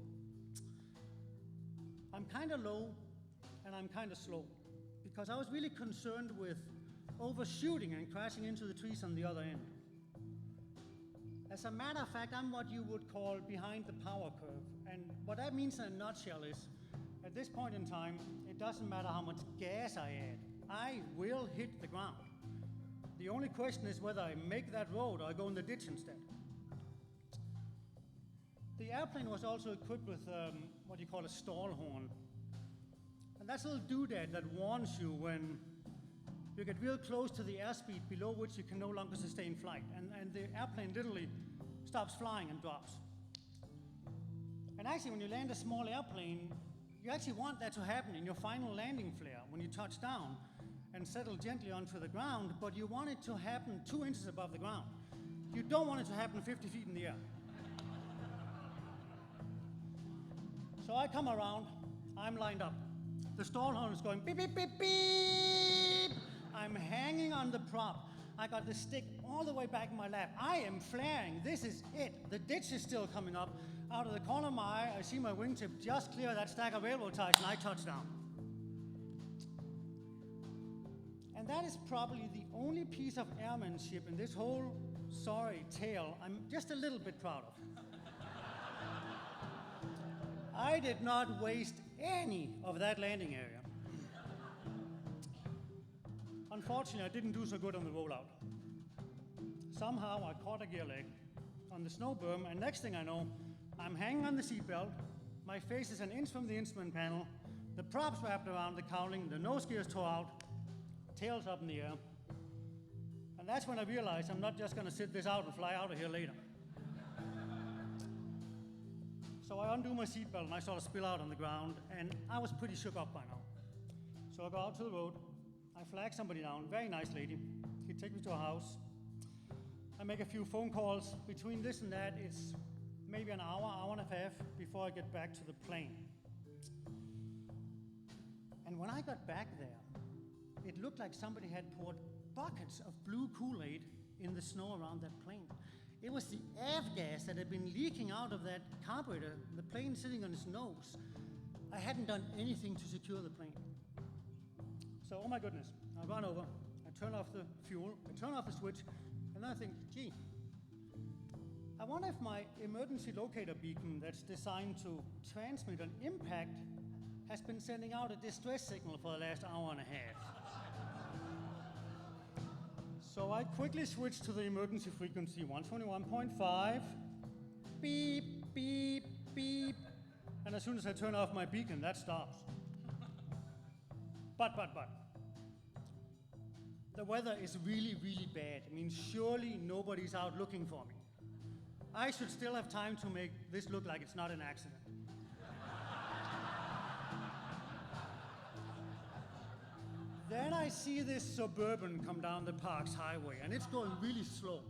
I'm kind of low, and I'm kind of slow, because I was really concerned with overshooting and crashing into the trees on the other end. As a matter of fact, I'm what you would call behind the power curve. And what that means in a nutshell is, at this point in time, it doesn't matter how much gas I add. I will hit the ground. The only question is whether I make that road or I go in the ditch instead. The airplane was also equipped with what you call a stall horn. And that's a little doodad that warns you when you get real close to the airspeed below which you can no longer sustain flight. And the airplane literally stops flying and drops. And actually, when you land a small airplane, you actually want that to happen in your final landing flare when you touch down and settle gently onto the ground, but you want it to happen 2 inches above the ground. You don't want it to happen 50 feet in the air. So I come around, I'm lined up. The stall horn is going beep, beep, beep, beep. I'm hanging on the prop. I got the stick all the way back in my lap. I am flaring. This is it. The ditch is still coming up. Out of the corner of my eye, I see my wingtip just clear that stack of railroad ties, and I touch down. And that is probably the only piece of airmanship in this whole sorry tale I'm just a little bit proud of. I did not waste any of that landing area. Unfortunately, I didn't do so good on the rollout. Somehow I caught a gear leg on the snow berm, and next thing I know, I'm hanging on the seatbelt, my face is an inch from the instrument panel, the props wrapped around the cowling, the nose gear's tore out, tail's up in the air. And that's when I realized I'm not just gonna sit this out and fly out of here later. So I undo my seatbelt and I sort of spill out on the ground, and I was pretty shook up by now. So I go out to the road, I flag somebody down, very nice lady. She takes me to a house. I make a few phone calls. Between this and that, it's maybe an hour, hour and a half before I get back to the plane. And when I got back there, it looked like somebody had poured buckets of blue Kool-Aid in the snow around that plane. It was the avgas that had been leaking out of that carburetor, the plane sitting on its nose. I hadn't done anything to secure the plane. So, oh my goodness, I run over, I turn off the fuel, I turn off the switch, and I think, gee, I wonder if my emergency locator beacon that's designed to transmit an impact has been sending out a distress signal for the last hour and a half. So I quickly switched to the emergency frequency, 121.5. Beep, beep, beep. And as soon as I turn off my beacon, that stops. But. The weather is really, really bad. I mean, surely nobody's out looking for me. I should still have time to make this look like it's not an accident. Then I see this Suburban come down the Parks Highway, and it's going really slow.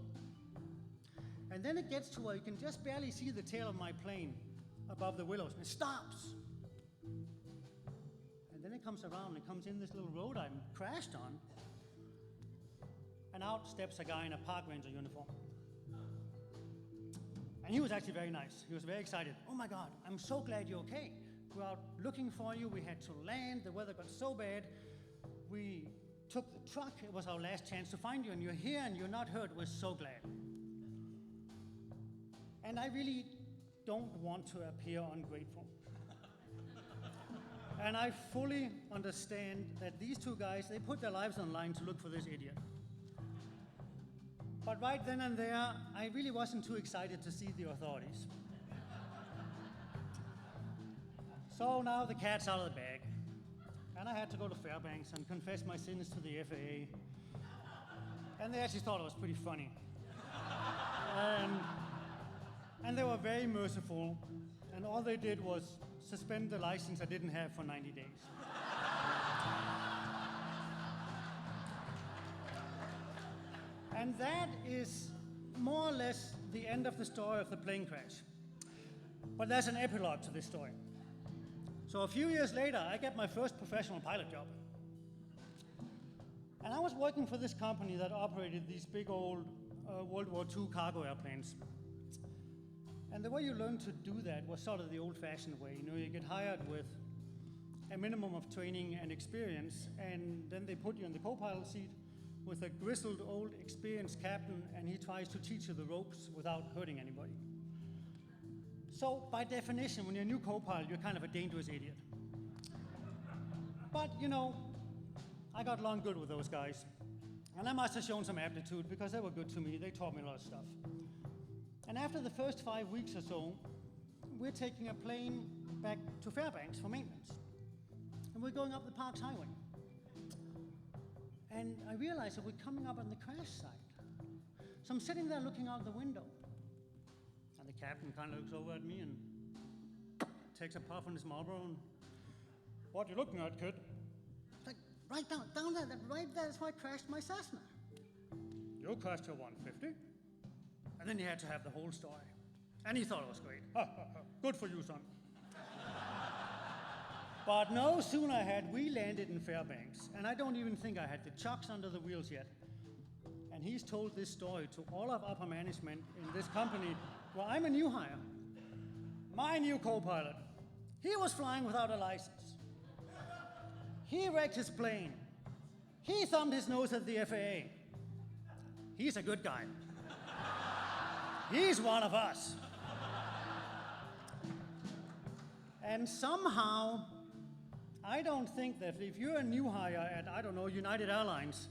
And then it gets to where you can just barely see the tail of my plane above the willows, and it stops. And then it comes around and comes in this little road I'm crashed on, and out steps a guy in a park ranger uniform. And he was actually very nice. He was very excited. Oh my God, I'm so glad you're okay. We're out looking for you. We had to land. The weather got so bad. We took the truck. It was our last chance to find you, and you're here and you're not hurt. We're so glad. And I really don't want to appear ungrateful. And I fully understand that these two guys, they put their lives on the line to look for this idiot. But right then and there, I really wasn't too excited to see the authorities. So now the cat's out of the bag. And I had to go to Fairbanks and confess my sins to the FAA. And they actually thought it was pretty funny. And they were very merciful. And all they did was suspend the license I didn't have for 90 days. And that is more or less the end of the story of the plane crash. But there's an epilogue to this story. So a few years later, I get my first professional pilot job. And I was working for this company that operated these big old World War II cargo airplanes. And the way you learned to do that was sort of the old-fashioned way. You know, you get hired with a minimum of training and experience, and then they put you in the co-pilot seat with a grizzled old experienced captain, and he tries to teach you the ropes without hurting anybody. So by definition, when you're a new co-pilot, you're kind of a dangerous idiot. But you know, I got along good with those guys. And I must have shown some aptitude because they were good to me. They taught me a lot of stuff. And after the first 5 weeks or so, we're taking a plane back to Fairbanks for maintenance. And we're going up the Parks Highway. And I realized that we're coming up on the crash site. So I'm sitting there looking out the window. And the captain kind of looks over at me and takes a puff on his Marlboro and, "What are you looking at, kid?" It's like, right down there, right there is where I crashed my Cessna. "You crashed your 150? And then he had to have the whole story. And he thought it was great. Ha, ha, ha. Good for you, son. But no sooner had we landed in Fairbanks, and I don't even think I had the chocks under the wheels yet, and he's told this story to all of upper management in this company. Well, I'm a new hire. My new co-pilot. He was flying without a license. He wrecked his plane. He thumbed his nose at the FAA. He's a good guy. He's one of us. And somehow, I don't think that if you're a new hire at, I don't know, United Airlines,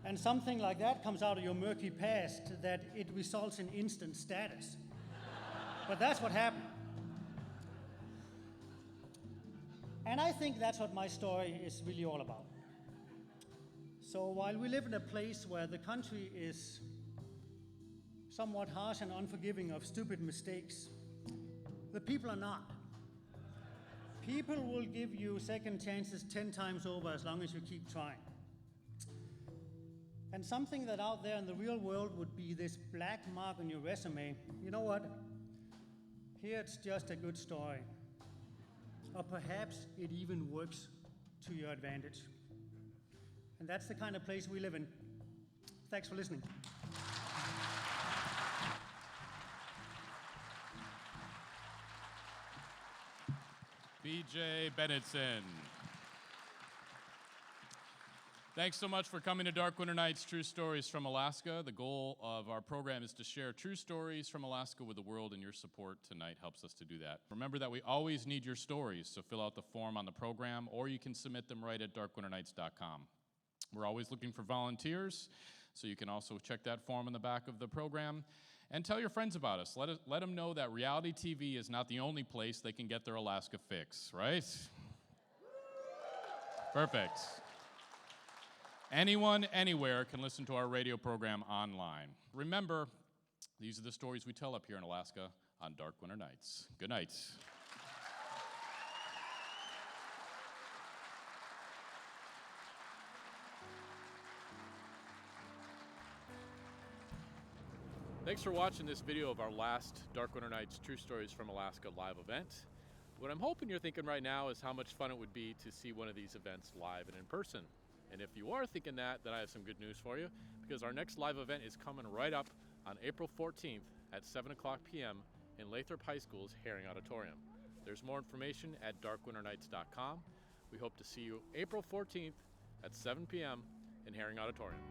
and something like that comes out of your murky past, that it results in instant status. But that's what happened. And I think that's what my story is really all about. So while we live in a place where the country is somewhat harsh and unforgiving of stupid mistakes, the people are not. People will give you second chances 10 times over as long as you keep trying. And something that out there in the real world would be this black mark on your resume, you know what? Here it's just a good story. Or perhaps it even works to your advantage. And that's the kind of place we live in. Thanks for listening. BJ Bennedsen. Thanks so much for coming to Dark Winter Nights, True Stories from Alaska. The goal of our program is to share true stories from Alaska with the world, and your support tonight helps us to do that. Remember that we always need your stories, so fill out the form on the program, or you can submit them right at darkwinternights.com. We're always looking for volunteers, so you can also check that form in the back of the program. And tell your friends about us. Let them know that reality TV is not the only place they can get their Alaska fix, right? Perfect. Anyone, anywhere can listen to our radio program online. Remember, these are the stories we tell up here in Alaska on Dark Winter Nights. Good night. Thanks for watching this video of our last Dark Winter Nights True Stories from Alaska live event. What I'm hoping you're thinking right now is how much fun it would be to see one of these events live and in person. And if you are thinking that, then I have some good news for you, because our next live event is coming right up on April 14th at 7 o'clock p.m. in Lathrop High School's Herring Auditorium. There's more information at darkwinternights.com. We hope to see you April 14th at 7 p.m. in Herring Auditorium.